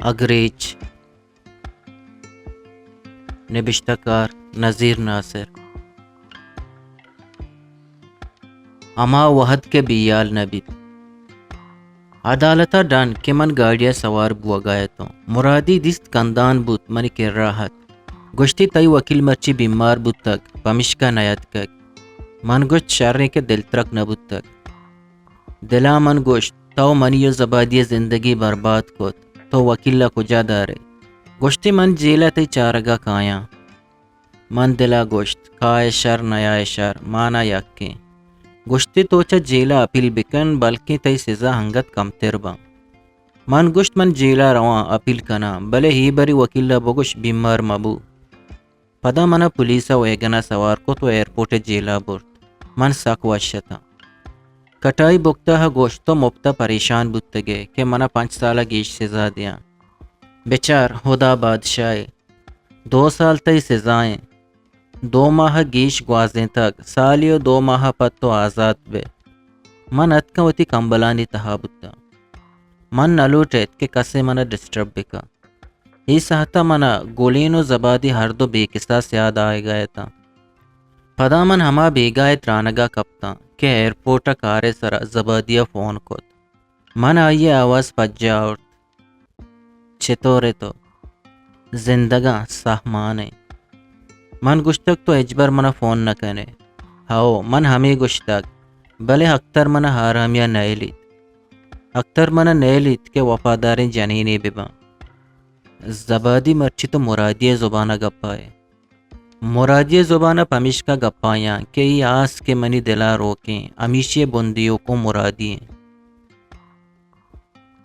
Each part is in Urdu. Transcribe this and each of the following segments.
اگریچ نبشتہ کار نذیر ناصر اما وحد کے بیال نبید عدالتا ڈان کہ من گاڑیا سوار بوا گایا تو مرادی دست کندان بوت منی کر راحت گشتی تئی وکیل مرچی بیمار بوت تک پمشکا نیت کک من گشت شرنے کے دل ترک نبوت تک دلا من گشت تو منی زبادی زندگی برباد کت تو وکیل کجا دارے گشتی من جیلا تی چارگا کایا من دلا گشت کائے شر نیا شر مانا یکیں گشتی توچا جیلا اپیل بکن بلکہ تی سزا ہنگت کم تربا من گشت من جیلا روان اپیل کنا بلے ہی بری وکیل بگش بیمار مبو پدا منا پولیسا ویگنا سوار کو تو ایئرپورٹ جیلا برت من ساک وشتا کٹائی بکتا ہے گوشت تو مبتا پریشان بودتگے کہ منا 5 سالہ گیش سزا دیا بیچار خدا بادشاہ 2 سال تی سزائیں 2 ماہ گیش گوازیں تک سالیو 2 ماہ پت تو آزاد بے من اتکوتی کمبلانی تہا بودتا من نلوٹیت کہ کسے منا ڈسٹرب بکا ہی سہتا منا گولین و زبادی ہر دو بے قصاص یاد آئے گئے تھا پدا من ہما بیگائے ترانگا کپتا کہ ایئرپورٹا کارے سرا زبادیا فون کت من آئیے آواز پجا اور چطورے تو زندگاں سہمانے من گشتک تو اجبر منا فون نہ کنے ہاؤ من ہمیں گشتک بلے اختر منا حرامیا نیلیت اختر منا نیلیت کہ وفاداریں جنینی ببا زبادی مرچی تو مرادی زبانہ گپائے مرادی زبانہ پمیشکا گپایاں کہ ای آس کے منی دلا روکیں امیشی بندیوں کو مرادی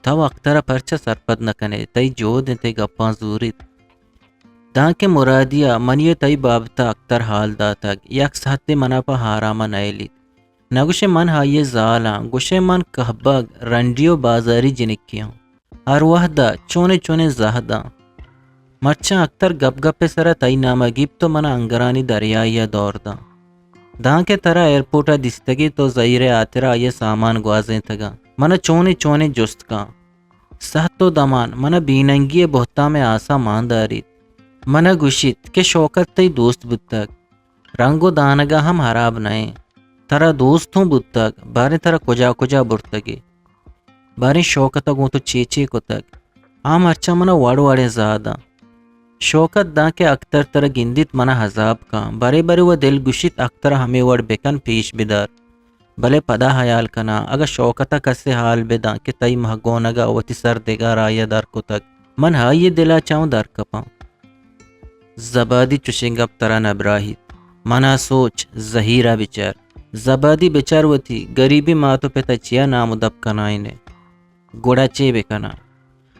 تو اختر پرچا سرپد نہ کنے تی جو دیں تی گپاں زوریت داں کے مرادیا منی تی بابتا اختر حال دا تک یک ساتھ منا پا حراما نیلیت نگوش من ہائیے زالاں گوشے من کہباگ رنڈیو بازاری جنکیاں ہر وحدہ چونے چونے زہداں مرچاں اختر گپ گپ سرا تی نامہ گیب تو منا انگرانی دریائیا دور دا داں کے طرح ایئرپورٹا دستگی تو زہیر آترا یہ سامان گوازیں تگا منا چونے چونے جست کا سہت تو دمان منا بیننگی بہتا میں آسا مانداریت منا گوشت کہ شوکت تی دوست بودتک رنگو دانگا ہم حراب نئے ترا دوست ہوں بودتک بارے ترا کجا کجا برتگی بارے شوکتا گوں تو چیچے کو تک آم ارچا منا وڑ وڑے زادہ شوکت دا کہ اختر ترا گندیت منا حذاب کا بارے بارے وہ دل گوشت اختر ہمیں وڑ بکن پیش بدار بلے پدا حیال کنا اگر شوکتا کسے حال بدا کہ تی محگونگا وتی سر دیگا رایا در کو تک من ہائی دلا چاہوں در کپاں زبادی چشنگب ترا نبراہیت منا سوچ زہیرہ بچار زبادی بچار وتی گریبی ماتو پتا چیا نام دب کنائنے گوڑا چے بکنا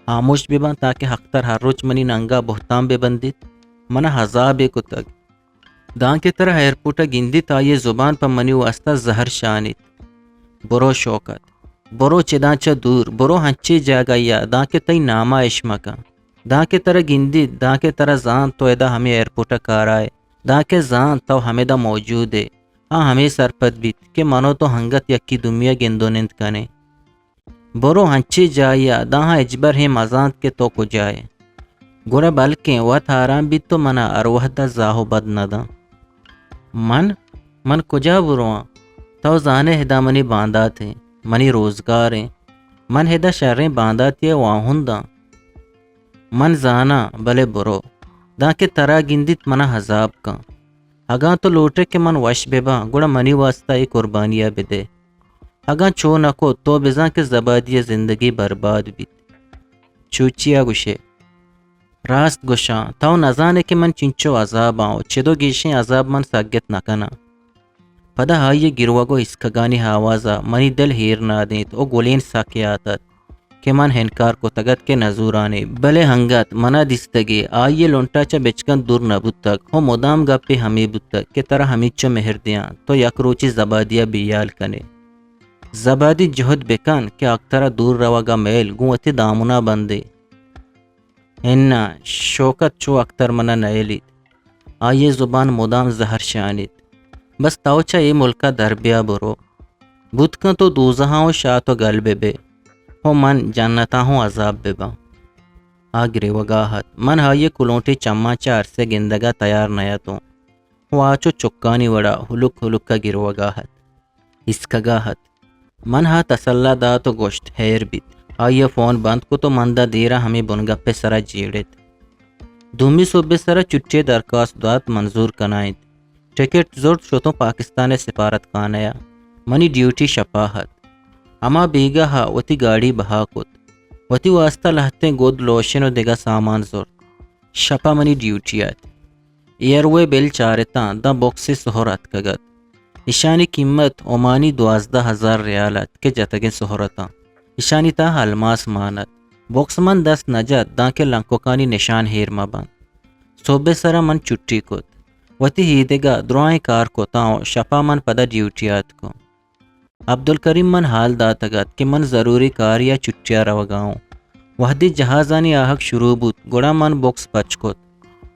آموش ببان تاکہ اختر ہر روچ منی ننگا بہتان بے بندیت منا حذاب کو تک دان کے طرح ایئرپورٹا گندیت آئیے زبان پا منی واسطہ زہر شانیت برو شوکت برو چدانچہ دور برو ہنچی جاگایا دان کے تی ناما اشمکا دان کے طرح گندیت دان کے طرح زان تو ایدہ ہمیں ایئرپورٹا کار آئے دان کے زان تو ہمیں دا موجود ہے ہمیں سرپد بیت کہ منو تو ہنگت یکی دنیا گندو نند کنے برو ہنچی جایا دہاں اجبر ہے مزانت کے تو کو جائے گورا بلکیں وات آرام بھی تو منا اروحدہ زاہو بد ندا من کجا بروان تو زانے ہدا منی باندات ہیں منی روزگار ہیں من ہدا شریں باندات یہ واہن دا من زانا بلے برو دا کہ ترا گندیت منا حذاب کا اگاں تو لوٹے کہ من وش ببا گوڑا منی واسطہ ای قربانیہ بدے اگاں چو نکو تو بزاں کے زبادی زندگی برباد بیت چوچیا گوشے راست گوشاں تو نزانے کہ من چنچو عذاب آؤ چدو گیشیں عذاب من ساگت نکنا پدا ہائیے گروگو اسکگانی آوازا منی دل ہیر نہ دیت او گولین ساکے آتت کہ من ہنکار کو تگت کے نزورانے بلے ہنگت منا دستگی آئیے لونٹا چا بچکن دور نبود تک ہو مدام گپے ہمیں بود تک کہ طرح ہمیں چو مہر دیاں تو یک روچی زبادیا بیال کنے زبادی جہد بکن کہ اخترا دور روگا میل گوتی دامنا بندے اننا شوکت چو اختر منا نیلیت آئیے زبان مدام زہر شانیت بس توچا یہ ملکہ دربیا برو بدکن تو دوزہاں شاہ تو گل بے ہو من جنتا ہوں عذاب ببا گریوگاہت من ہائیے کلونٹی چما عرصے گندگا تیار نیا تو واچو چکانی وڑا ہلک ہلک کا گروگاہت اسکگاہت من ہا تسلہ دا تو گوشت ہیر بیت آئیے فون بند کو تو مندہ دیرا ہمیں بنگپے سرا جیڑت دومی صوبے سرا چٹے درخواست دات منظور کنائت ٹکٹ زورت شوتوں پاکستان سفارت خانیا منی ڈیوٹی شپاہت اما بیگا ہا وتی گاڑی بہا کت وتی واسطہ لہتے گود لوشن و دیگا سامان زور شپا منی ڈیوٹیات ایئروے بیل چارتاں دا بوکسی سہرات کگت ایشانی قیمت عمانی 12,000 ریالات کے جتگے سہرتاں ایشانی تا الماس مانت بوکس من 10 نجات دا کے لنکوکانی نشان ہیر مبان صوبے سرا من چٹی کت وتی ہیدگا دروائیں کار کو تاؤں شپا من پدا ڈیوٹیات کو عبدالکریم من حال داتگت کہ من ضروری کار یا چٹیا روگاؤں وحدی جہازانی آہک شروع بود گوڑا من بوکس پچ کت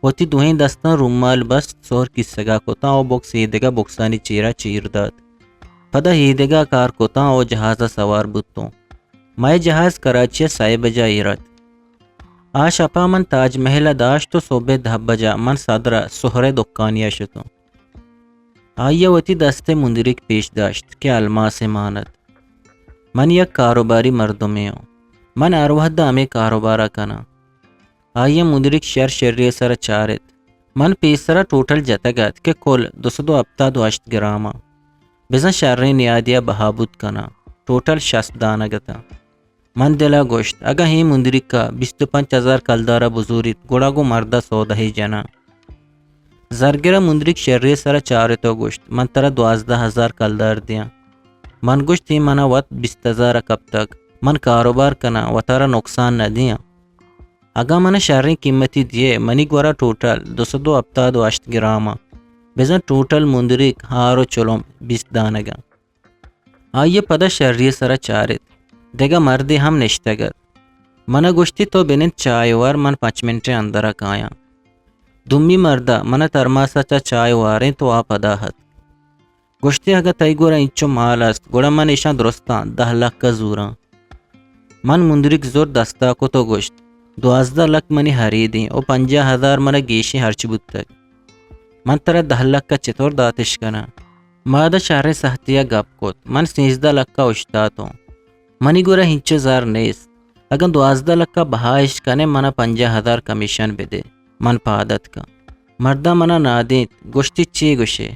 وتی دوہیں دستان رومال بس سور کسگا کتا او بوکس ہیدگا بوکسانی چیرا چیر داد پدا ہیدگا کار کتا او جہازا سوار بود تو مائے جہاز کراچی 6 بجا ایرت آش اپا من تاج محل داشت تو صوبے 10 بجا من صدرہ سہرے دکانیا شتو آئیے وتی دستے مندرک پیش داشت کہ الماس مانت من یک کاروباری مردمی ہوں من اروحد ہمیں کاروبارہ کنا آئیے مدرک شریع سر چارت من پیسرا ٹوٹل جتگت کہ کل 278 گراما بزن شرری نیادیا بہابود کنا ٹوٹل 60 دانگتا من دلا گوشت اگا ہی مندرک کا 25,000 کلدارا بزوریت گوڑا گو مردہ سودہی جنا زرگرہ مندرک شریع سر چارتو گوشت من ترہ 12,000 کلدار دیا من گوشت ہی منا وط 20,000 کب تک من کاروبار کنا و ترہ نقصان نہ دیا اگا من شرری قیمتی دیے منی گورا ٹوٹل 278 گراما بزن ٹوٹل مندرک ہارو چلوم 20 دانگا آئیے پدا شریع سر چارت دیگا مردی ہم نشتگت من گوشتی تو بینن چائے وار من 5 منٹ اندرہ کایا دمی مردہ من ترماسا چا چائے واریں تو آپ اداہت گوشتی اگا تائی گورا انچو مال است گوڑا من ایشان درستان 10 لاکھ کا زورا من مندرک زور دستا کو تو گوشت 12 لاکھ منی ہری دیں او 50,000 من گیشی ہرچ بود تک من ترہ 10 لاکھ کا چطور داتش کنا مادہ شہر سہتیا گپ کوت من 13 لاکھ کا اشتاتوں منی گورا ہنچو زار نیس اگر 12 لاکھ کا بہائش کنے منا 50,000 کمیشن بدے من پادت کا مردہ منا نادیت گوشتی چی گوشے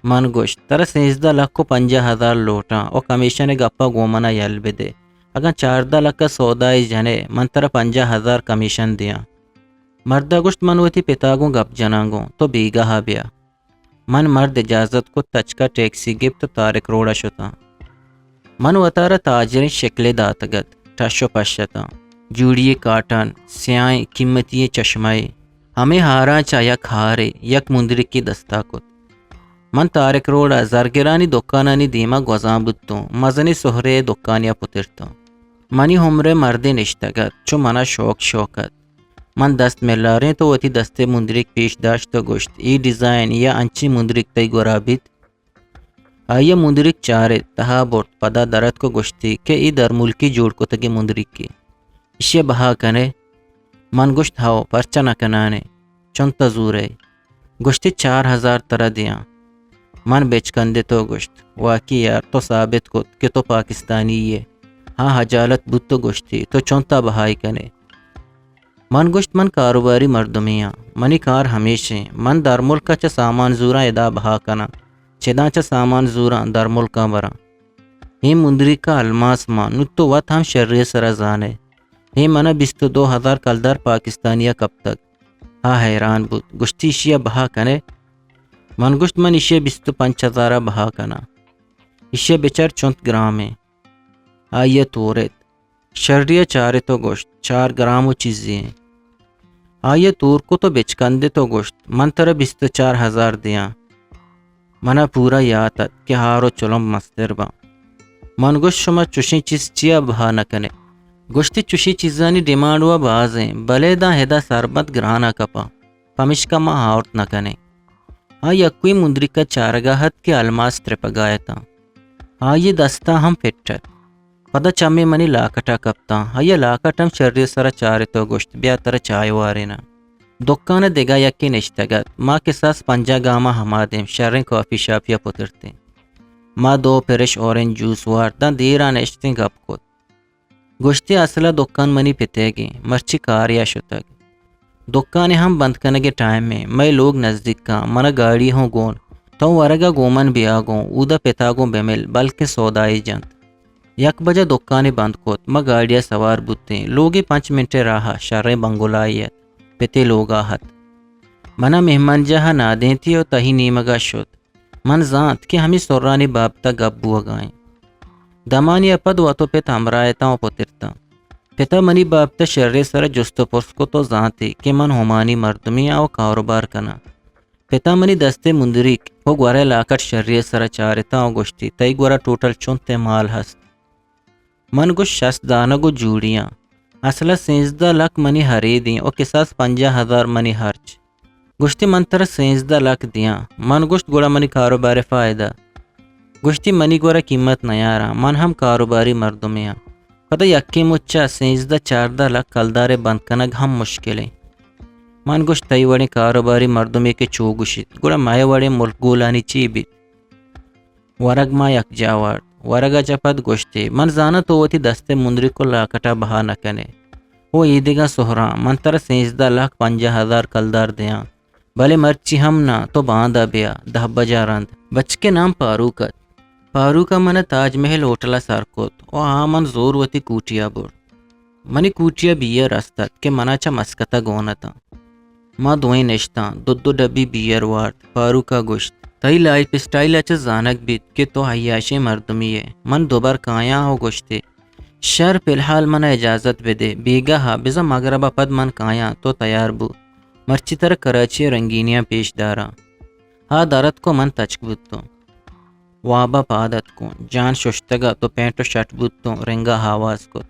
من گوشت ترہ 13 لاکھ کو 50,000 لوٹا او کمیشن گپا گومنا یل بدے اگر 14 لاکھ کا سودائی جنے من ترہ 50,000 کمیشن دیا مردہ گوشت من ویتی پتاگوں گپ جنانگوں تو بیگا ہا بیا من مرد اجازت کو تچ کا ٹیکسی گپ تو تارک روڑا شتا من وطارہ تاجرین شکل داتگت ٹشو پشتا جوڑی کاٹن سیائیں قیمتی چشمائے ہمیں ہارا چا یک ہارے یک مندرک کی دستا کت من تارک روڑا زرگرانی دکانانی دیما گوزان بودتوں مزنی سہرے دکانیا پترتوں منی ہمرے مردی نشتگت چو منا شوکت من دست ملاریں تو وتی دستے مندرک پیش داشت تو گوشت ای ڈیزائن یا انچی مندرک تی گرابیت آئیے مندرک چارے تہا بورت پدا درد کو گوشتی کہ ای در ملکی جوڑ کو تگی مندرک کی اشیا بہا کنے من گوشت ہاو پرچہ نہ کنانے چونتا زورے گوشتی 4,000 ترہ دیا من بیچ کندے تو گوشت واقعی یار تو ثابت کت کہ تو پاکستانی یہ ہاں حجالت بود تو گوشتی تو چونتا بہائی کنے من گوشت من کاروباری مردمیاں منی کار ہمیشہ من در ملکا چا سامان زورا ادا بہا کنا چدا چا سامان زورا در ملکا برا ہی مندری کا الماس ماں نتو وط ہم شرری سرزانے ہی منا 22,000 کلدار پاکستانیہ کب تک ہاں حیران بود گوشتی اشیا بہا کنے من گوشت من اشیا 25,000 بہا کنا اشیا بچار 34 گرام ہے آئیے تورت شرریہ چارے تو گوشت 4 گرام و چیزیں ہیں آئیے تور کو تو بیچ کندے تو گوشت من ترہ 24,000 دیا منا پورا یاد کہ ہارو چلم مستر با من گوشت شما چوشی چیز چیا بہا نکنے گوشتی چوشی چیزانی ڈیمانڈ ہوا باز ہیں بلے دا ہدا سربت گرانا کپا پمش کا ماں ہاورت نکنے ہاں یکوی مندرک کا چارگاہت کے الماس ترپگایا تھا ہاں یہ دستا ہم پٹت پدا چمی منی لاکٹا کپتا ہیا لاکٹم شرری سر چارے تو گوشت بیا تر چائے وارینا دکان دیگا یکی نشتگت ما کساس پنجا گاما ہما دیم شرن کافی شاپیا پترتے ما دو پرش اورنج جوس وار دن دیرا نشتیں گپ کت گوشتی اصلا دکان منی پیتے گی مرچی کاریا شتگ دکان ہم بند کرنے کے ٹائم میں لوگ نزدیک کا من گاڑی ہوں گون تو ورگا گومن بیا گوں اودا پتا گوں بیمل بلکہ سودائی جنت یک بجا دکان بند کت ما گاڑیا سوار بوتے لوگی 5 منٹ راہا شر بنگولائیت پتے لوگا ہت منا مہمان جہاں نہ دیں تھی اور تہی نیمگا شد من زانت کہ ہمیں سورانی بابتا گب بو گائیں دمانی اپد واتو پت ہمرایتا و پترتا پتا منی بابتا شر سر جستو پرس کو تو زانتی کہ من ہمانی مردمی او کاروبار کنا پتا منی دستے مندریک ہو گورے لاکٹ شر سر چارتا و گشتی تی گورا ٹوٹل چونتے مال ہست من گوش 60 دانگو جوڑیاں اصلا 13 لاکھ منی ہری دیں اور کساس 50,000 منی ہرچ گشتی منتر 13 لاکھ دیاں من گوشت گوڑا منی کاروبار فائدہ گشتی منی گورا قیمت نیارا من ہم کاروباری مردمیاں پتہ یکی مچا 13-14 لاکھ کلدار بند کنگ ہم مشکلیں من گوشت تی وڑی کاروباری مردمی کے چو گوشت گوڑا مائے وڑی ملک گولانی چی بیت ورگ ما یک جاوار ورگا چپت گوشتی من زانا تو وتی دستے مندری کو لاکٹا بہا نکنے وہ عیدگاہ سہران منتر 13,50,000 کلدار دیاں بھلے مرچی ہم نہ تو باندھا بیا 10 بجا رند بچ کے نام پاروکا من تاج محل ہوٹلا سارکوت او من زور وتی کوٹیا بور منی کوٹیا بیئر استت کہ منا چا مسکتا گونتا ما دوئیں نشتاں دو ڈبی بیئر وارد پاروکا گوشت تی لائف اسٹائل اچھا زانک بیت کہ تو حیاشی مردمی ہے من دوبار کایا ہو گوشتے شر فی الحال من اجازت بدے بیگا ہا بزا مغربہ پد من کایا تو تیار بو مرچی تر کراچی رنگینیاں پیش دارا ہا دارت کو من تچک بوتو وابا پادت کو جان ششتگا تو پینٹو شٹ بوتو رنگا حواز کو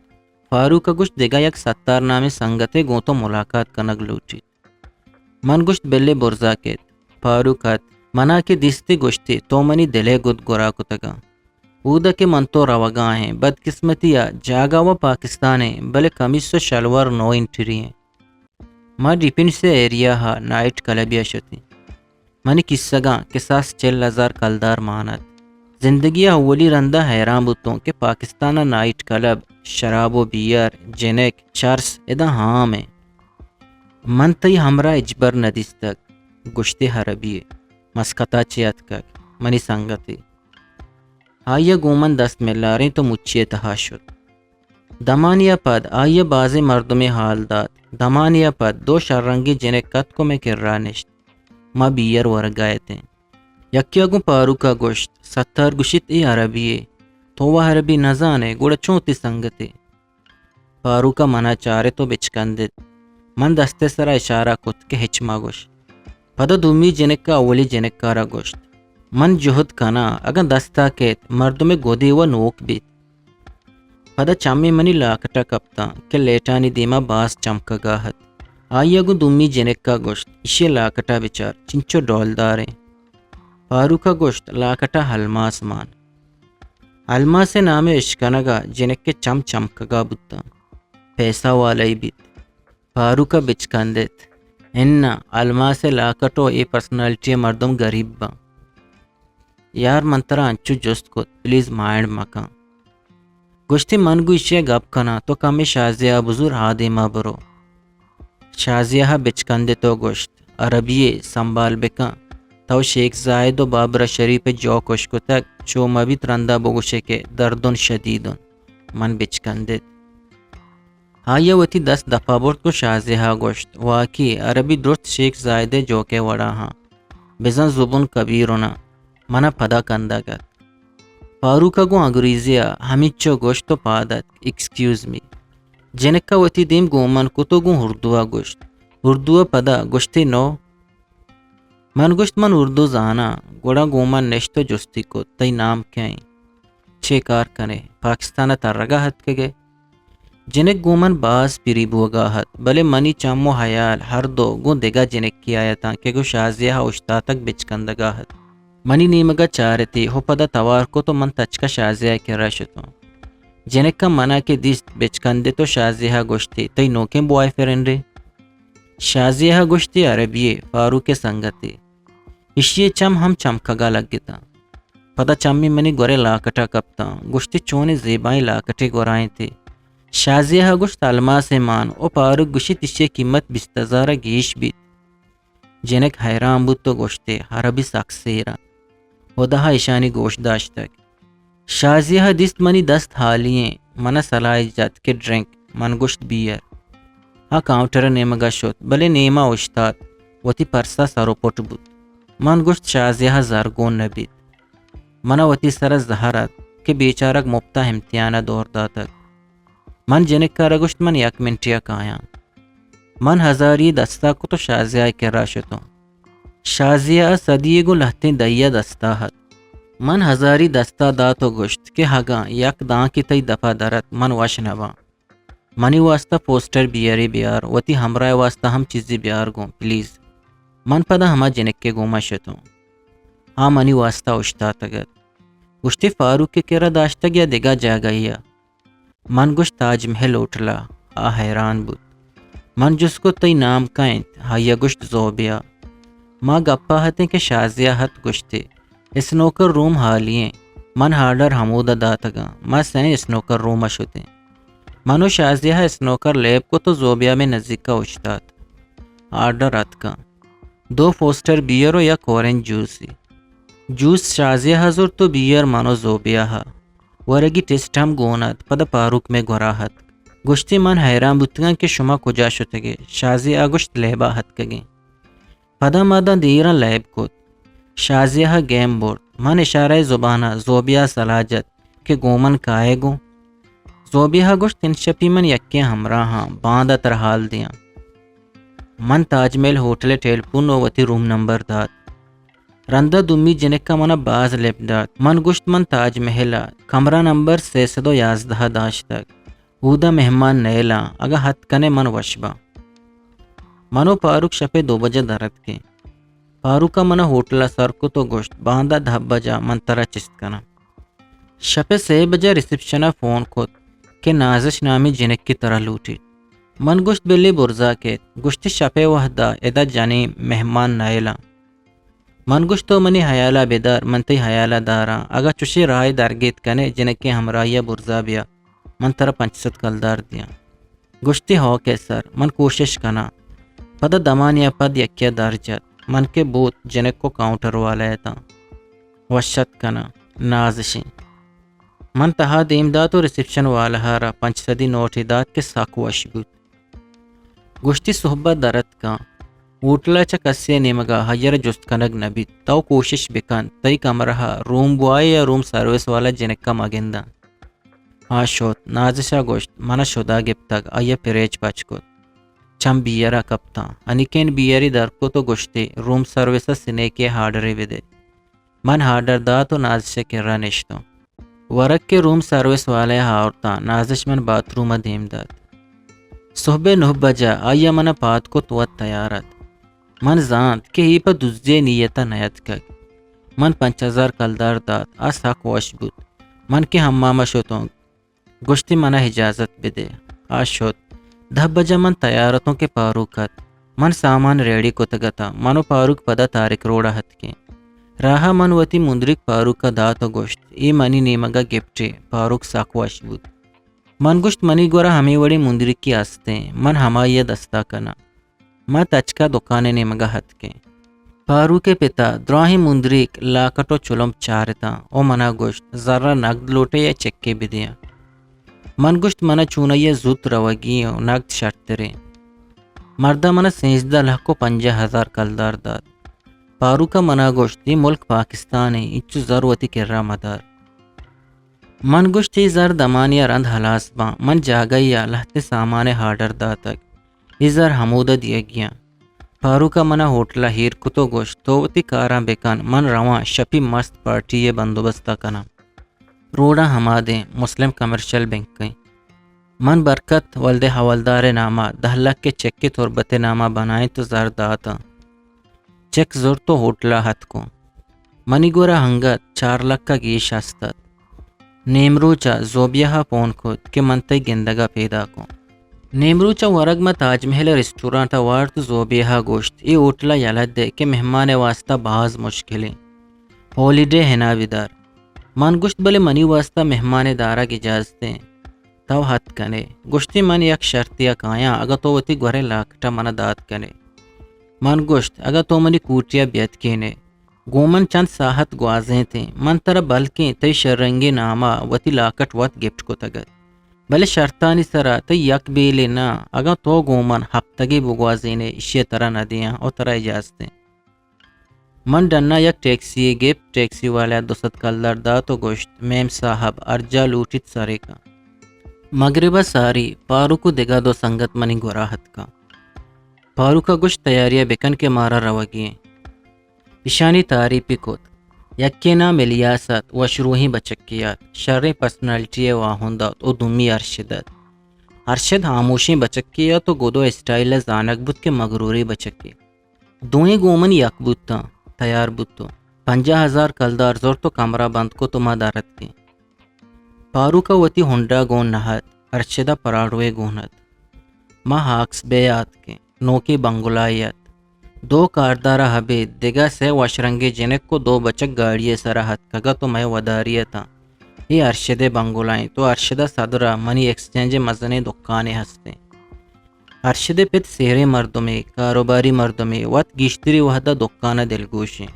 فاروق گوشت دیگا یک 70 نامی سنگتے گو تو ملاقات کنگ لوٹی من گوشت بلے برزا کیت فاروقات منا کے دستی گوشتی تو منی دلے گد گورا کتگا اودا کے من تو روگاں ہیں بدقسمتیا جاگا و پاکستان ہیں بلے کمیس و شلوار نو انٹری ہیں ما ڈیپن سے ایریا ہا نائٹ کلبیا شتی منی کسگاں کساس 40,000 کلدار مانت زندگی اولی رندہ حیران بوتوں کہ پاکستان نائٹ کلب شراب و بیئر جنک چرس ادا ہاں میں من تی ہمرا اجبر ندیستک گشتی حربیے مسکتا چیت کک منی سنگتی آئیے گومن دست میں لاریں تو مچیے تہا شد دمانیہ پد آئیے بازی مردمی حال داد دمانیہ پد 2 شرنگی جنک کت کو میں کررانشت ما بیئر ورگائے تھے یکیا گو پاروکا گوشت 70 گوشت ای عربیے تو وہ عربی نزانے گوڑا چونتی سنگتے پاروکا منا چارے تو بچکندت من دستے سرا اشارہ کت کے ہچما گوشت پدا دومی جنک کا اولی جنک کارا گوشت من جہد کنا اگر دستا کیت مردم گودی و نوک بیت پدا چامی منی لاکٹا کپتا کہ لیٹانی دیما باس چمکا گاہت آئیا گو دومی جنک کا گوشت اشی لاکٹا بچار چنچو ڈول داریں پاروکا گوشت لاکٹا حلماس مان حلماس نام اشکنگا جنک کے چم چمکگا بوتا پیسہ والائی بیت پاروکا بچکندت اننا علماس لاکٹو ای پرسنالٹی مردم غریب با یار منترا انچو جست کو پلیز مائنڈ مکان گوشتی من گوشی گپ کنا تو کمی شازیہ بزور ہادی ما برو شازیہ بچکندے تو گوشت عربیے سنبال بکا تو شیخ زائد و بابر شریف جو کشکو تک چو مبیت رندہ بگوشے کے دردن شدیدن من بچکندت آیا وتی 10 دفعہ برد کو شازیہ گوشت واقعی عربی درست شیخ زائد جو کے وڑا ہاں بزن زبون کبیرونا منا پدا کندہ گت پاروکا گو انگریزیا ہمیچو گوشت تو پادت ایکسکیوز می جنکا وتی دیم گومن کتو گو اردوا گوشت اردوا پدا گوشتی نو من گوشت من اردو زانا گوڑا گومن نشتو جستی کو تی نام کہیں چھے کار کنے پاکستان ترگا ہت کے گئے جنک گومن باز پیری بوگا ہت بلے منی چامو حیال ہر دو گو دگا جنک کی آیا تھا کہ گو شازیہ اشتا تک بچکندگا ہت منی نیمگا چارتی ہو پدا توار کو تو من تچکا شازیہ کی رشتوں جنکا منا کے دیست بچکندے تو شازیہ گوشتی تی نوکیں بوائے فرینڈ رے شازیہ گوشتی عربیے فاروق سنگتے اشیے چم ہم چمکگا لگتا پتہ چمی منی گورے لاکٹا کپتا گوشتی چونے زیبائیں لاکٹے گورائیں تھے شازیہ گوشت الماس مان او فاروق گوشی تشے قیمت 20,000 گیش بیت جنک حیران بود تو گوشتے عربی ساکسیرا ودہا اشانی گوشت داشتک شازیہ دست منی دست حالییں منا سلائی جات کے ڈرنک من گوشت بیئر ہاں کاؤنٹر نیمگا شد بلے نیما اشتاد وتی پرسا سرو پوٹ بود من گوشت شازیہ زرگون نبید منا وتی سر زہرات کہ بیچارک مبتا امتحانہ دور داتک من جنک کارا گوشت من 1 منٹیا کایا من ہزاری دستا کو تو شازیہ کرا شتو شازیہ صدیے گو لہتے دیا دستا حد من ہزاری دستا دا تو گوشت کہ ہگا یک دان کی تی دفع درت من وش نبا منی واسطہ پوسٹر بیاری بیار وتی ہمراہ واسطہ ہم چیزی بیار گو پلیز من پدا ہما جنک کے گوما شتو ہاں منی واسطہ اشتا تگت گوشتی فاروق کے کرا داشتا گیا دگا جا گیا من گوشت تاج محل اٹھلا آ حیران بود من جس کو تی نام کائنت ہایا گوشت زوبیا ماں گپا ہتیں کہ شازیہ ہت گوشتے اسنوکر روم حالییں من ہارڈر حمودہ داتگا ماں سین اسنوکر روم اشتے منو شازیہ اسنوکر لیب کو تو زوبیا میں نزدیک کا اشتات آرڈر ات کا 2 پوسٹر بیئر و 1 اورنج جوسی جوس شازیہ حضور تو بیئر منو زوبیا ہا ورگی ٹیسٹ ہم گونات پدا پاروک میں گوراہت گوشتی من حیران بودتگا کہ شما کجا شتگے شازیہ گوشت لیبا ہت کگیں پدا مادا دیران لیب کت شازیہ گیم بورد من اشارہ زبانہ زوبیا سلاجت کہ گومن کائے گو زوبیا گوشت ان شپی من یکے ہمراہاں باندہ تر حال دیا من تاج محل ہوٹل ٹیلفون و وتی روم نمبر دات رندہ دمی جنک کا منا باز لیب دات من گوشت من تاج محلہ کمرہ نمبر 311 داشتک اودا مہمان نیلا اگا ہت کنے من وشبا منو پاروک شپے 2 بجے درد کے پاروکا منا ہوٹلہ سر کو تو گوشت باندہ 10 بجا من ترا چست کنا شپے 6 بجے ریسپشنہ فون کھت کہ نازش نامی جنک کی طرح لوٹی من گوشت بلی برزا کے گوشتی شپے وحدہ ادا جانی مہمان نیلا من گوشت تو منی حیالہ بیدار منتی حیالہ دارا اگا چوشی رائے درگیت کنے جنکی ہمراہیہ برزا بیا من ترا 500 کلدار دیا گوشتی ہو کے سر من کوشش کنا پدا دمانیا پد یکیا درجت من کے بوت جنک کو کاؤنٹر والا تھا وشت کنا نازشیں من تہا دیمدات و ریسپشن والا ہارا 500 نوٹ دات کے ساکو اشبوت گوشتی صحبت درت کا اوٹلا چا کسی نیمگا حیر جست کنگ نبی تو کوشش بکن تی کمرہ روم بوائے یا روم سروس والا جنک کا مگندہ آشوت نازشا گوشت منا شدا گپتگ آیا پریچ پچ کت چم بیارا کپتا انیکین بیاری در کو تو گوشتی روم سروسا سنے کے ہارڈری ودے من ہارڈر دا تو نازشا کرا نشتو ورک کے روم سروس والے ہاورتا نازش من بات روم دیم داد صحبے 9 بجا آیا منا پات کو توت تیارت من زانت کہ ہی پا دزدے نیتا نیت کگ من 5000 کلدار داد آسا کوش بود من کے ہماما شتوں گوشتی منا اجازت بدے آشوت 10 بجا من تیارتوں کے پاروکت من سامان ریڈی کو تگتا منو پاروک پدا تارک روڑا ہت کے راہا من وتی مندرک پاروک کا داتو گوشت ای منی نیمگا گپٹے پاروک ساکواش بود من گوشت منی گورا ہمیں وڑی مندرک کی آستیں من ہمائی دستا کنا ما تچکا دکانے نیمگا ہت کے پاروک پتا دراہی مندرک لاکٹو چلم چارتا او منا گوشت ذرا نقد لوٹے یا چکے بدیا من گوشت منا چونا یہ زود روگی و نقد شرطرے مردہ منا 13 لاکھ کو 50,000 کلدار داد پاروکا منا گوشتی ملک پاکستان ہے اچو ضرورتی کرا مدار من گوشتی زر دمانیا رند حلاس با من جاگیا لہتے سامان ہارڈر دا تک ازر حمودہ دیا گیا پاروکا منا ہوٹلہ ہیر کتو گوشت توتی کاراں بیکان من رواں شپی مست پارٹی یہ بندوبستہ کنا روڑا ہما دیں مسلم کمرشل بینک کہیں من برکت ولد حوالدار نامہ 10 لاکھ کے چیک کے تربت نامہ بنائیں تو زر داتا چیک زور تو ہوٹلہ ہت کو منی گورا ہنگت 4 لاکھ کا گیش ہستت نیمروچا زوبیہ پون کھود کہ منتے گندگا پیدا کو نیمروچا ورگ میں تاج محل ریسٹورانٹ وارت زوبیہ گوشت ای اوٹلا یلد دے کہ مہمان واسطہ بعض مشکلیں ہالیڈے ہنا ودار من گوشت بلے منی واسطہ مہمان دارا کی اجازتیں تو حد کنے گوشتی من یک شرطیا کایا اگر تو وتی گورے لاکٹا من داد کنے من گوشت اگر تو منی کوٹیا بیت کینے گومن چند ساحت گوازیں تھیں من ترہ بلکیں تی شرنگی نامہ وتی لاکٹ وط گفٹ کو تگت بلے شرطانی سرا تی یک بیلے نا اگر تو گومن ہفتگی بگوازینے اشی طرح نہ دیاں اور طرح اجازتیں من ڈنا یک ٹیکسی گپ ٹیکسی والا 200 کلدر دا تو گوشت میم صاحب ارجا لوٹت سارے کا مغربہ ساری پارو کو دگا دو سنگت منی گوراہت کا پارو کا گوشت تیاریاں بکن کے مارا روگییں پیشانی تاری پکوت یکی نام الیاست و شروحی بچکیات شر پرسنالٹی واہندات و دومی ارشد خاموشی بچکیات و گودو اسٹائل زانک بود کے مغروری بچکی دوئیں گومن یک بودتا تیار بودتو 50,000 کلدار زور تو کمرہ بند کو تو مدارت کی پارو کا وتی ہنڈا گون نہت ارشدہ پراڑوے گونت ماں ہاکس بیات کے نوکی بنگلائیت 2 کاردارہ حبید دگا سے وشرنگی جنک کو 2 بچک گاڑی سراحت کگا تو میں وداریہ تھا یہ ارشد بنگلائیں تو ارشدہ صدرہ منی ایکسچینج مزنے دکانے ہستے ارشد پت سہرے مردمے کاروباری مردمے وط گیشتری وحدہ دکانہ دلگوشیں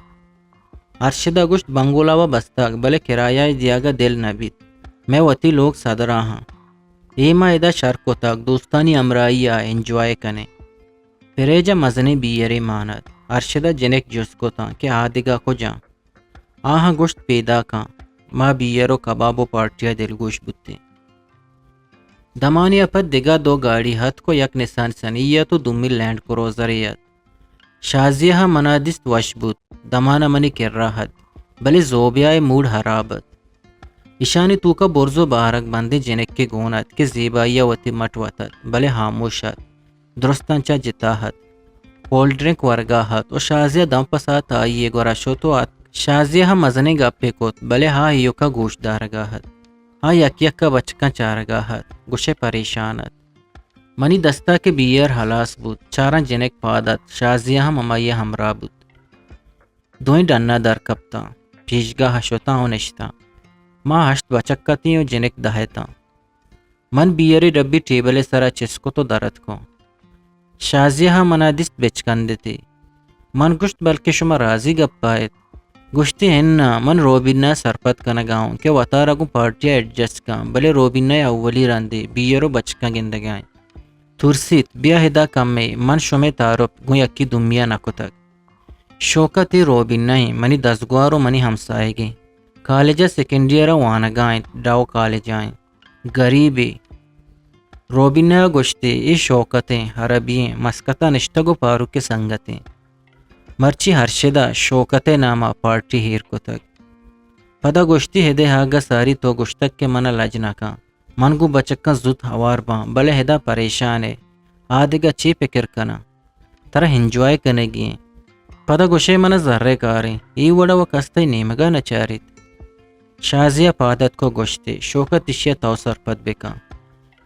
ارشدہ گوشت بنگولا و بستاک بلے کرایہ دیاگا دل نبیت میں وتی لوگ صدرہ ہاں ایما ایدہ شرکو تاک دوستانی امرائی انجوائے کنے پریجا مزنے بیری مانت ارشدہ جنک جس کو تھا کہ آدگا کو جاں آہاں گوشت پیدا کاں ماں بیرو کبابو پارٹیا دلگوش بودتے دمانیہ پت دگا 2 گاڑی ہتھ کو یک نسان سنیت و دومی لینڈ کروزریت شازیہ منادست وش بود دمانہ منی کر رہت بلے زوبیائے موڈ حرابت ایشانی تو کا برزو بارک بندی جنک کے گونت کہ زیبائیہ وتی مٹ وطت بلے خاموشت درستانچا جتاحت کولڈ ڈرنک ورگاحت و شازیہ دم پسات آئیے گورا شو تو شازیہ مزنے گپے کوت بلے ہاں ہیو کا گوشت دارگاحت ہاں یک کا بچکا چارگاحت گوشے پریشانت منی دستا کے بیئر حلاس بود چارن جنک پادت شازیہ ممائی ہمراہ بود دوئیں ڈنہ در کپتا پیشگاہ شوتا ہو نشتا ماں ہشت بچکتی ہوں جنک دہتا من بیئری ڈبی ٹیبل سرا چسکو تو درد کو شازیہ منا دست بچکن دیتی من گشت بلکہ شما راضی گپ پائت گشتی ہننا من روبینہ سرپت کنا گاؤں کہ وطارہ کو پارٹیا ایڈجسٹ کام بلے روبینہ اولی راندے بیئرو بچکا گندگائیں ترسیت بیا ہدا کم میں من شمے تعارف گوی اکی دمیا نکو تک شوکتی روبینہ ہی منی دزگوارو منی ہمسائے گی کالجہ سیکنڈیرہ وانگائیں ڈاو کالجائیں غریبی روبینہ گشتے ای شوکتیں حربییں مسکتہ نشتگو پارو کے سنگتیں مرچی ہرشدہ شوکتے نامہ پارٹی ہیر کو تک پدا گشتی ہدے ہاگا ساری تو گشتک کے منہ لجنا کا من گو بچکا زد ہوار باں بلے ہدا پریشانے آدھگا چی پکر کنا ترہ انجوائے کنے گئیں پدا گوشے منہ ذرے کاریں ای وڑا و کستے نیمگا نچاریت شازیہ پادت کو گشتے شوکت اشیا توسر پد بکا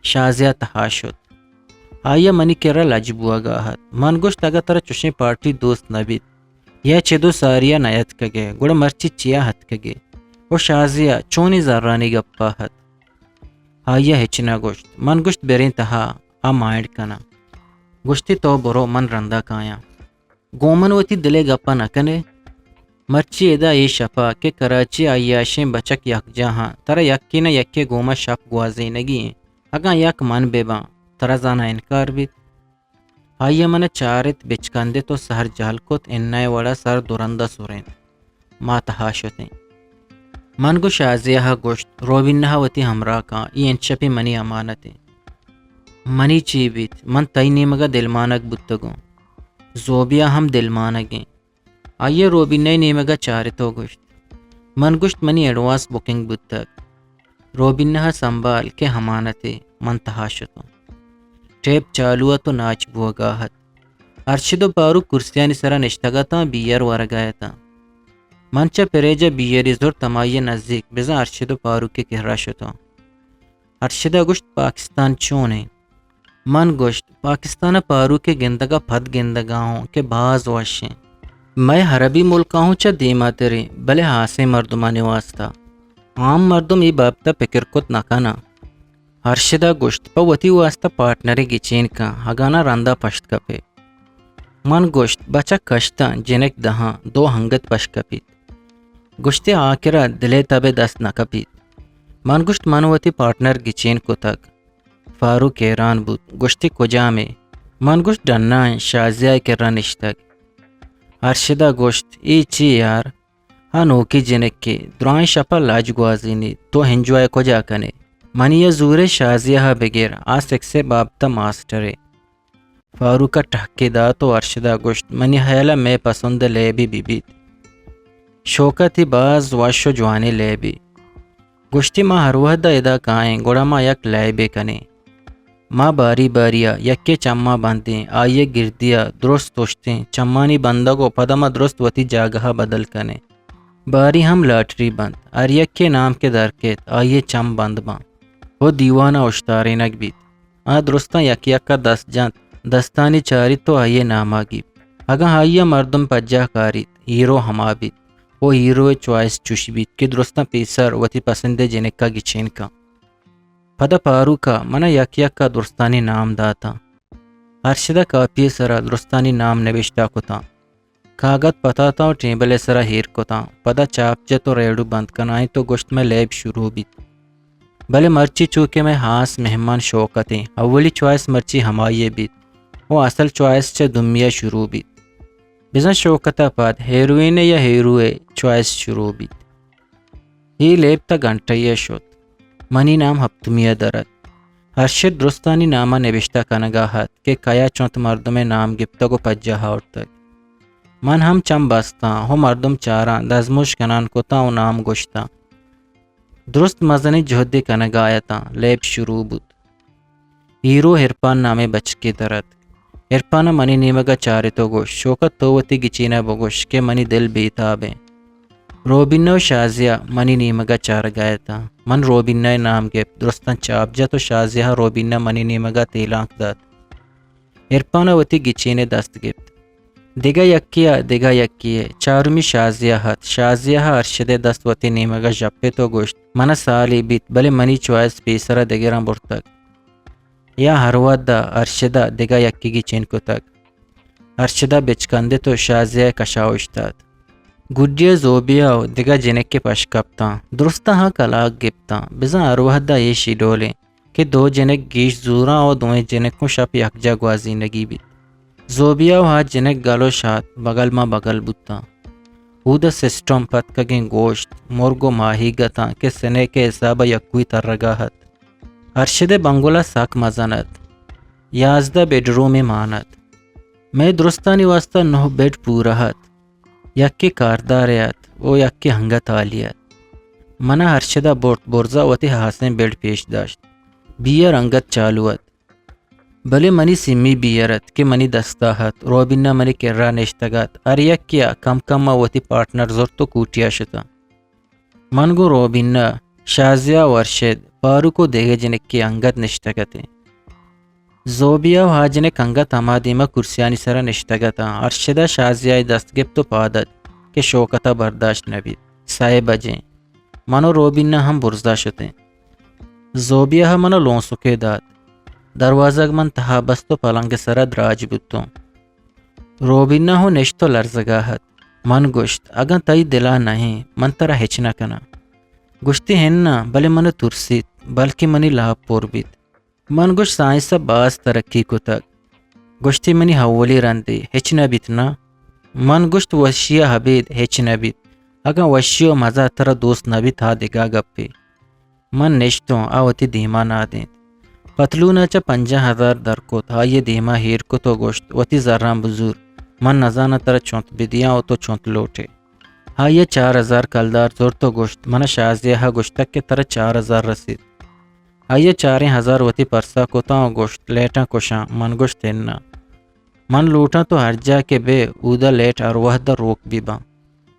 شازیہ تحاشت آیا منی کرا لجبوا گاہت من گوشت اگا ترہ چوشیں پارٹی دوست نبید یا چدو ساریا نیت کگے گوڑا مرچی چیا ہت کگے و شازیہ چونی ذرانی گپا ہت آیا ہچنا گوشت من گوشت برین تہا آ مائنڈ کنا گوشتی تو برو من رندہ کایا گومن وتی دلے گپا نکنے مرچی ادا ای شپا کہ کراچی آیاشیں بچک یک جہاں ترہ یکی نہ یکی گوما شپ گوازینگی ہیں اگاں یک من بے باں ترہ زانا انکار بیت آیا من چارت بچکندے تو سہر جالکوت انائے وڑا سر درندہ سورین ما تحاشتیں من گو شازیہ گوشت روبینہ وتی ہمراہ کاں ای انچپی منی امانتیں منی چی بیت من تئی نیمگا دلمانک بتگوں زوبیہ ہم دلمانگیں آئیے روبینہ نیمگا چارتو گوشت من گوشت منی ایڈوانس بکنگ بتک روبینہ سنبھال کے ہمانتے من تحاشتوں ٹیپ چالوا تو ناچ بوگاہت ارشد و پارو کرسیانی سرا نشتگا تا بیئر ورگایا تا منچ پریجا بیری زور تمائی نزدیک بزا ارشد و پارو کے کہرا شتا. ارشدہ گشت پاکستان چونے من گشت پاکستان پارو کے گندگا پھد گندگا ہوں کہ باز واشیں. میں حربی ملکا ہوں چا دیما تیرے بلے ہاسے مردمانی واسطہ عام مردم ای بابتا پکر کت نکانا. ارشدہ گشت پا وطی واسطہ پارٹنری گچین کا ہگانا رندہ پشت کپے. من گشت بچا کشتا جنک دہاں دو ہنگت پشت کپیت. گشتی آکرہ دلے تبے دست نکپیت. من گشت منوتی پارٹنر گچین کو تک فاروق ایران بود. گشتی کجا میں من گشت ڈنائیں شازیہ کے رنشتگ. ارشدہ گشت ای چی یار ہاں نوکی جنک کے درائیں شپا لاج گوازینی تو ہنجوائے کجا کنے. منی یا زور شازیہ بغیر آسک سے بابتا ماسٹرے. فاروق کا ٹھکے دا تو ارشدہ گشت منی حیلہ میں پسند لے بھی بیت. شوکا تھی باز واشو جوانے لے بھی. گشتی ما ہر وحدہ ادا کائیں گوڑا ما یک لائے بے کنے. ما باری باریا یکے چمّا بندیں آئیے گردیا درست توشتیں چمانی بندہ کو پدما درست وتی جاگہ بدل کنے. باری ہم لاٹری بند ار یکے نام کے درکت آئیے چم بند باں. وہ دیوانہ اشتارے نگ بیت. درستاں یک یک کا دست جانت دستانی چاری تو آئیے ناما گیب. اگاں آئیے مردم پجا کاریت ہیرو ہما بیت. وہ ہیرو چوائس چوش بیت کہ درستاں پیسر وتی پسند جنک کا گچین کا. پدا پارو کا منا یک یک کا درستانی نام داتا. ارشدہ کاپی سرا درستانی نام نوشتا کتا. کاغت پتا تا ٹیبل سرا ہیر کتا. پدا چاپ جے تو ریڈو بند کنائیں تو گشت میں لیب شروع بیت. بلے مرچی چوکے میں ہاس مہمان شوکتیں اولی چوائس مرچی ہمائیے بیت. وہ اصل چوائس چے دمیہ شروع بیت. بزن شوکتا پاد ہیروین یا ہیروے چوائس شروع بیت. ہی لیب تا گھنٹیہ شد. منی نام ہفتمیہ درد. ارشد درستانی نامہ نوشتہ کنگاہت کہ کیا چونت مردم نام گپتا کو پجا ہاؤٹ تک. من ہم چم بستا ہو مردم چاراں دزموش کنان کتا و نام گشتا. درست مزنی جہدی کنگایتا لیب شروع بود. ہیرو ہرپان نامے بچ کے درد. ہرپانا منی نیمگا چارے تو گوش شوکت تو وتی گچینا بگوش کہ منی دل بیتابیں. روبینہ و شازیہ منی نیمگا چار گایا تھا. من روبینہ نام گپ درستان چاپ جا تو شازیہ روبینہ منی نیمگا تیلانک داد. ہرپانا وتی گچینے دست گپت. دیگا یکیہ چارمی شازیہ ہت. شازیہ ارشد دست وتی نیمگا جپے تو گوشت منا سالی بیت بلے منی چوائس پیسرا دگران برتک. یا ہر ودا ارشدہ دیگا یکی گچین کو تک. ارشدہ بچکندے تو شازیہ کشاوشتاد. گڈیا زوبیا دیگا جنک کے پش کپتا درستا ہاں کلاک گپتا. بزا اروہدہ یہ شیڈولیں کہ دو جنک گیش زوراں اور دوئیں جنک کو شپ یکجا گوازی نگی بیت. زوبیا ہاں جنک گالو شاد بغل ما بغل بوتا. اودا سسٹم پت کگیں گوشت مرگو ماہی گتا کہ سنے کے حسابہ یکوی تر رگاہت. ارشد بنگولا ساک مزانت 11 بیڈ روم مانت. میں درستانی واسطہ 9 بیڈ پورہت. یکی کارداریت وہ یکی ہنگت آلیت. منا ارشدہ برزا وتی حاسن بیڈ پیش داشت. بیر انگت چالوت. بلے منی سمی بیرت کہ منی دستاحت روبینہ منی کرا نشتگات. ار یکیا کم کم وتی پارٹنر زور تو کوٹیا شتا. من گو روبینہ شازیہ ورشد پارو کو دیگے جنک کی انگت نشتگتے. زوبیا و جنک انگت ہمادیمہ کرسیانی سرا نشتگتا. ارشدہ شازیہ دست گپ تو پادت کہ شوکتا برداشت نبید. سائے بجیں منو روبینہ ہم برزدہ شتیں. زوبیا منو لون سکے داد. دروازہ من تہا بستو پلنگ سرا دراج بتوں. روبینہ ہو نشتو لرزگاہت. من گشت اگن تئی دلا نہیں من ترا ہچنا کنا. گشتی ہننا بلے من ترسیت بلکہ منی لاپ پور بیت. من گشت سائنسا باز ترقی کو تک. گشتی منی حولی رندی ہچنا بیتنا. من گشت وشیہ حبید ہچنا بیت. اگن وشیو مزہ ترا دوست نبی تھا دگا گپی. من نشتوں آوتی دیما نادین. پتلونا چا 50,000 در کو تھا یہ دیما ہیر کو تو گوشت وتی زران بزور. من نزانہ ترا چونت بدیاں او تو چونت لوٹے. ہاں یہ 4,000 کلدار زور تو گوشت من شازیہ گوشتک کے ترا 4,000 رسید. ہاں یہ 4,000 وتی پرسا کو تا گوشت لیٹاں کشاں من گوشت تننا. من لوٹاں تو ہر جا کے بے اودا لیٹ اور وحدہ روک بھی باں.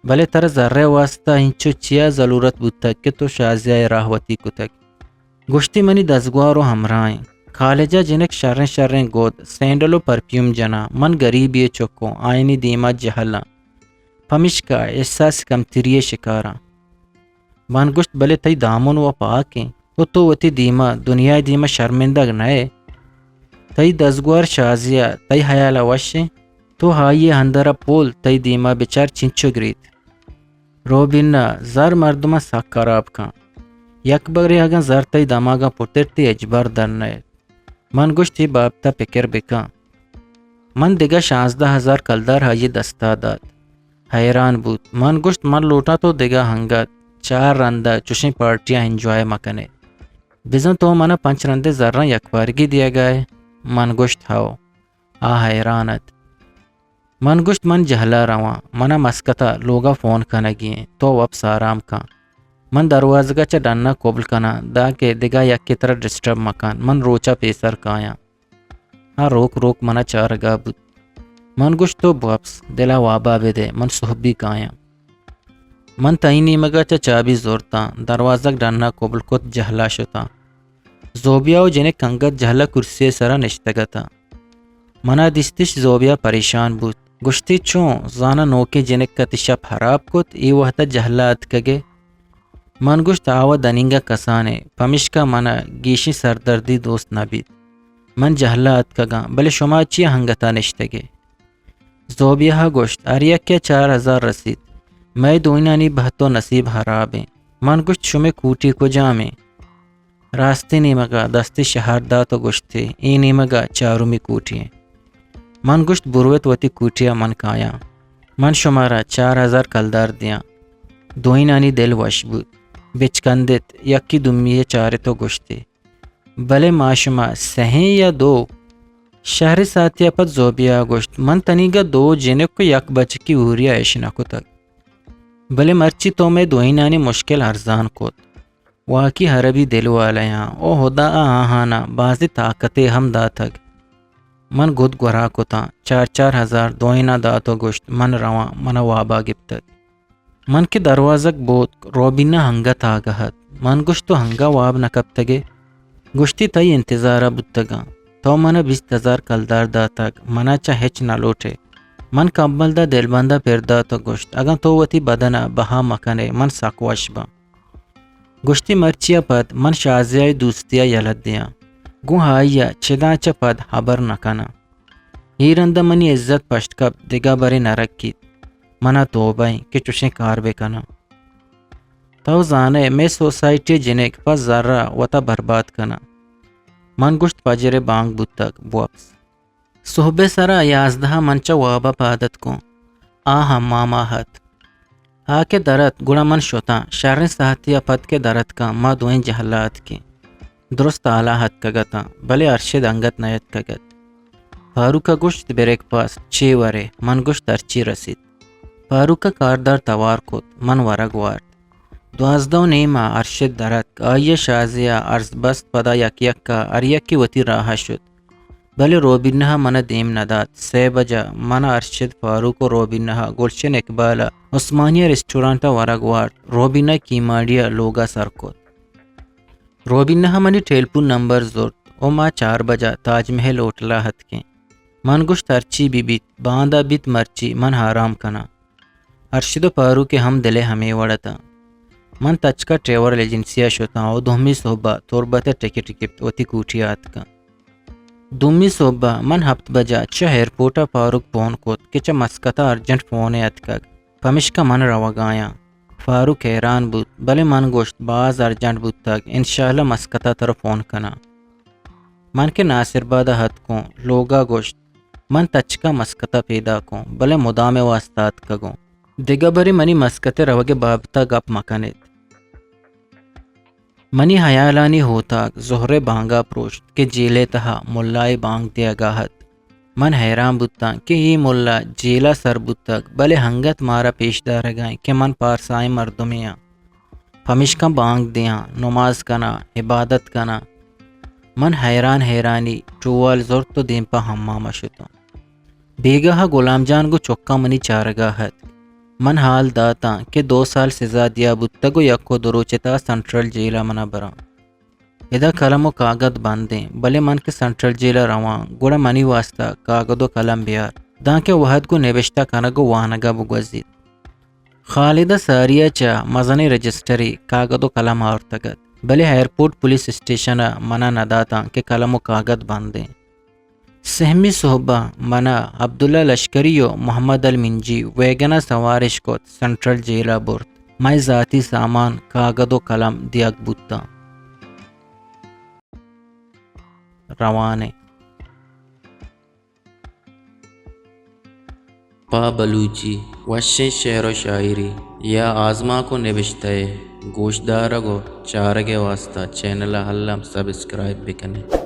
بلے تر ذرے واسطہ ہنچو چیا ضرورت بودتک کہ تو شازیہ راہوتی کتک گشتی منی دزگوارو ہمراہیں خالجہ جنک شرن شرن گود سینڈلو پرفیوم جنا من غریبی چکو آئینی دیما جہلا پمش کا احساس کم تریے شکارا من گشت بلے تی دامن و پاکیں تو وتی دیما دنیا دیما شرمندہ نئے تی دزگوار شازیہ تی حیالا وشیں تو ہائی ہندرا پول تی دیما بچار چنچو گریت روبینا زر مردما ساک خراب کان یک بگری اگن زر تی دماغا پترتی اجبار درنائے من گشتی بابتا پکر بکان من دیگا 16,000 کلدار ہائی دستا داد حیران بود من گشت من لوٹا تو دیگا ہنگات 4 رندہ چوشیں پارٹیاں انجوائے مکنے بزن تو منا 5 رندے زران یک بارگی دیا گئے من گشت ہاو حیرانت من گشت من جہلا روان منا مسکتا لوگا فون کنگیں تو واپس آرام کان من دروازگا چا ڈننا قبل کنا دا کہ دیگا یک کی طرح ڈسٹرب مکان من روچا پیسر کایا روک روک منا چارگا بود من گشت تو واپس دلا وابا بدے من صحبی کایا من تینی مگا چا چابی زورتا دروازگ ڈننا قبل کت جہلا شتا زوبیاو جنے کنگت جہلا کرسی سرا نشتگتا منا دستش زوبیا پریشان بود گشتی چون زانا نوکی جنک کا تشپ خراب کت ای وحتا جہلات کگے من گشت آوا دنینگا کسانے پمش کا منا گیشی سردردی دوست نبید من جہلات کگا بلے شما چی ہنگتا نشتگے زوبیہ گشت اریا کیا 4,000 رسید میں دوینانی بہتو نصیب خرابیں من گشت شمے کوٹی کو جامیں راستے نیمگا دستی شہر دا تو گشتے ای نیمگا چارومی کوٹی من گشت بروت وتی کوٹیا من کایا من شمارا 4,000 کلدار دیا دوینانی دل وش بود بچکندت یکی دمیے چارے تو گشتے بلے معاشمہ سہیں یا دو شہر ساتیا پت زوبیا گشت من تنیگا 2 جنک کو یک بچ کی اوریا ایشنا کو تک بلے مرچی تو میں دوینانی مشکل ارزان کوت واقعی حربی دل والیاں او خدا آہانا بازی طاقتے ہم دا تک من گد گورا کو تا 4,000 دوینا دا تو گشت من روان من وابا گپتک من کے دروازک بوت روبینا ہنگا تا گہت من گشت تو ہنگا واب نکب تگے گشتی تای انتظارہ بودتگا تو منا 20,000 کلدار دا تک منا چا ہچ نہ لوٹے من کمبل دا دل بندہ پھر دا تو گشت اگا تو وتی بدنا بہا مکنے من ساکواش با گشتی مرچیا پد من شازیہ دوستیا یلد دیا گو ہائیا چدا چا پد حبر نکنا ہیرند منی عزت پشت کب دیگا بری نرکیت منا توبائیں کہ چوشیں کار بکنا تو زانے میں سوسائٹی جنک پس ذرہ وطا برباد کنا من گشت پجر بانگ بود تک واپس صحبے سرا 11 منچا وابا پادت کو ماما ہت کے درت گڑا من شوتا شرن ساتیا پد کے درت کا ما دوئیں جہلات کی درست آلہ حد کگتا بلے ارشد انگت نیت کگت فاروق کا گشت بریک پاس 6 ورے من گشت ارچی رسید فاروق کا کاردار توار کت من ورگ وارد 12 نیما ارشد درت آئیے شازیہ عرض بست پدا یک یک کا اریک کی وتی راہ شد بلے روبینہ من دیم نداد 3 بجا من ارشد فاروق و روبینہ گلشن اقبال عثمانیہ ریسٹورانٹا ورگ وارد روبینہ کیماڑیا لوگا سرکوت روبینہ منی ٹیلپون نمبر زورت او ما 4 بجا تاج محل ہوٹلا ہت کے من گشت ارچی بی بیت باندہ بیت مرچی من حرام کنا ارشد و فاروق ہم دلے ہمیں وڑتا من تچ کا ٹریول ایجنسیا شوتا او دومی صوبہ توربت ٹکٹ کپت وتی کوٹیات کا دومی صوبہ من ہفت بجا چھ ایئرپورٹا فاروق فون کوت کہ چھ مسکتا ارجنٹ فون اتکگ پمش کا من روگایا فاروق حیران بود بلے من گوشت باز ارجنٹ بود تک انشاءاللہ مسکتا تر فون کنا من کے ناصر بادہ حد کو لوگا گوشت من تچ کا مسکتا پیدا کو بلے مدام واسطات کگو دیگا بری منی مسکتے روگے بابتا گپ مکنیت منی حیالانی ہوتا زہر بانگا پروشت کہ جیلے تہا ملائے بانگ دیا گاہت من حیران بودتا کہ یہ ملا جیلا سر بودتک بلے ہنگت مارا پیش دار گائیں کہ من پارسائیں مردمیاں پمش کا بانگ دیاں نماز کنا عبادت کنا من حیرانی ٹوال زور تو دیم پا ہماما شتو بیگاہ غلام جان کو چکا منی چارگاہت من حال داتا کہ 2 سال سزا دیا بتگو یکو دروچتا سنٹرل جیلا منا برا ادا قلم و کاغذ باندھیں بلے من کے سنٹرل جیلا رواں گوڑا منی واسطہ کاغذ و قلم بیار داں کے وحد کو نوشتہ کنگو وانگا بگوزید خالدہ ساریہ چا مزنی رجسٹری کاغذ و قلم آورتگد بلے ایئرپورٹ پولیس اسٹیشن منا نداتا کہ قلم و کاغذ باندھیں سہمی صحبہ منا عبداللہ لشکری و محمد المنجی ویگنا سوارش کو سنٹرل جیلا برت میں ذاتی سامان کاغذ و قلم دیاگ بوتا روانے پا بلوچی وشیں شعر و شاعری یا آزما کو نوشتہ گوشدارگو چارگے واسطہ چینل حلم سبسکرائب بکنے